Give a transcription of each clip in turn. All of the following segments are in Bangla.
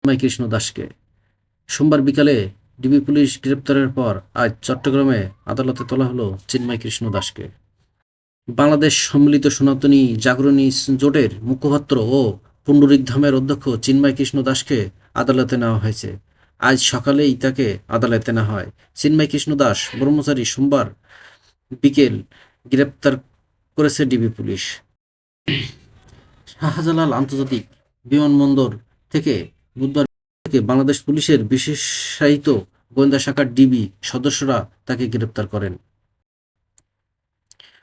চিন্ময় কৃষ্ণ দাসকে সোমবার বিকালে ডিবি পুলিশ গ্রেপ্তারের পর আজ চট্টগ্রামে আদালতে তোলা হলো চিন্ময় কৃষ্ণ দাসকে। বাংলাদেশ সম্মিলিত সনাতনী জাগরণী জোটের মুখপাত্র ও পুণ্ডরিকধামের অধ্যক্ষ চিন্ময় কৃষ্ণ দাসকে আদালতে নেওয়া হয়েছে। আজ সকালেই তাকে আদালতে নেওয়া হয়। চিন্ময় কৃষ্ণ দাস ব্রহ্মচারী সোমবার বিকেল গ্রেপ্তার করেছে ডিবি পুলিশ। শাহজালাল আন্তর্জাতিক বিমানবন্দর থেকে বুধবার থেকে বাংলাদেশ পুলিশের বিশেষায়িত গোয়েন্দা শাখার ডিবি সদস্যরা তাকে গ্রেপ্তার করেন।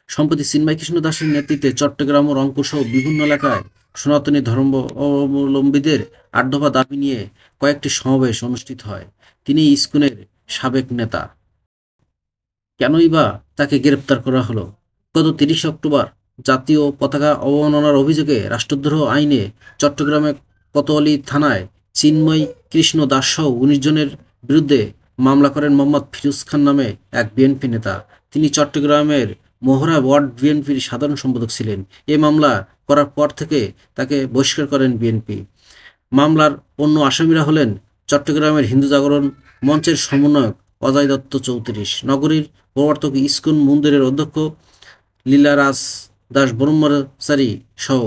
সম্প্রতি চিন্ময় কৃষ্ণ দাসের নেতৃত্বে চট্টগ্রাম ও রংপুর সহ বিভিন্ন এলাকায় সনাতনী ধর্মাবলম্বীদের ৮ দফা দাবি নিয়ে কয়েকটি সমাবেশ অনুষ্ঠিত হয়। তিনি ইসকনের সাবেক নেতা। কেনই বা তাকে গ্রেপ্তার করা হলো? গত ৩০ অক্টোবর জাতীয় পতাকা অবমাননার অভিযোগে রাষ্ট্রদ্রোহ আইনে চট্টগ্রামে কোতোয়ালি থানায় চিন্ময় কৃষ্ণ দাস সহ ১৯ জনের বিরুদ্ধে মামলা করেন মোহাম্মদ ফিরোজ খান নামে এক বিএনপি নেতা। তিনি চট্টগ্রামের মোহরা ওয়ার্ড বিএনপির সাধারণ সম্পাদক ছিলেন। এ মামলা করার পর থেকে তাকে বহিষ্কার করেন বিএনপি। মামলার অন্য আসামিরা হলেন চট্টগ্রামের হিন্দু জাগরণ মঞ্চের সমন্বয়ক অজয় দত্ত ৩৪, নগরীর প্রবর্তক ইসকন মন্দিরের অধ্যক্ষ লীলারাজ দাস ব্রহ্মচারী সহ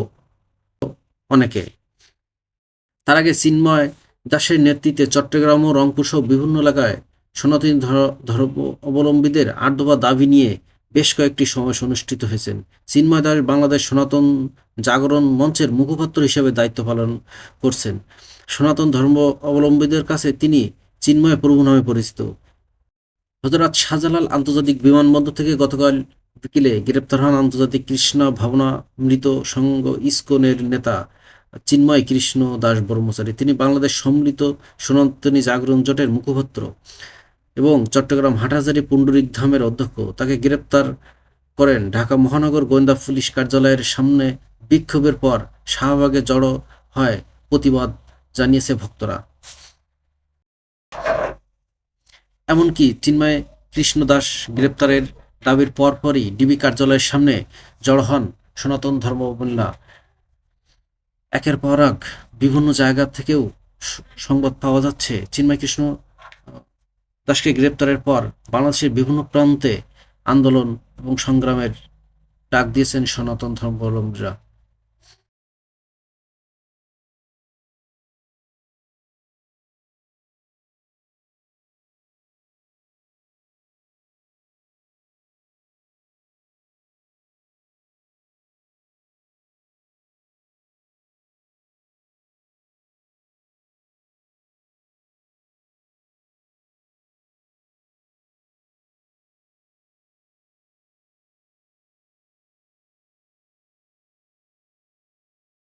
অনেকে। তার আগে চিন্ময় দাসের নেতৃত্বে চট্টগ্রাম ও রংপুর সহ বিভিন্ন এলাকায় সনাতনী ধর্মাবলম্বীদের ৮ দফা দাবি নিয়ে বেশ কয়েকটি সমাবেশ অনুষ্ঠিত হয়েছে। চিন্ময় দাস বাংলাদেশ সনাতন জাগরণ মঞ্চের মুখপাত্র হিসেবে দায়িত্ব পালন করছেন। সনাতন ধর্ম অবলম্বীদের কাছে তিনি চিন্ময় প্রভু নামে পরিচিত। হযরত শাহজালাল আন্তর্জাতিক বিমানবন্দর থেকে গতকাল বিকেলে গ্রেপ্তার হন আন্তর্জাতিক কৃষ্ণ ভাবনামৃত সংঘ ইসকনের নেতা চিন্ময় কৃষ্ণ দাস ব্রহ্মচারী। তিনি বাংলাদেশ সম্মিলিত সনাতনী জাগরণ জোটের মুখপাত্র এবং চট্টগ্রাম হাটহাজারী পুণ্ডরিকধামের অধ্যক্ষ। তাকে গ্রেপ্তার করেন ঢাকা মহানগর গোয়েন্দা পুলিশ কার্যালয়ের সামনে। বিক্ষোভের পর শাহবাগে জড়ো হয় প্রতিবাদ জানিয়েছে ভক্তরা। এমনকি চিন্ময় কৃষ্ণ দাস গ্রেপ্তারের দাবির পরপরই ডিবি কার্যালয়ের সামনে জড়ো হন সনাতন ধর্মাবলম্বীরা। একের পর এক বিভিন্ন জায়গা থেকেও সংবাদ পাওয়া যাচ্ছে চিন্ময় কৃষ্ণ দাসকে গ্রেপ্তারের পর বাংলাদেশের বিভিন্ন প্রান্তে আন্দোলন এবং সংগ্রামের ডাক দিয়েছেন সনাতন ধর্মাবলম্বীরা।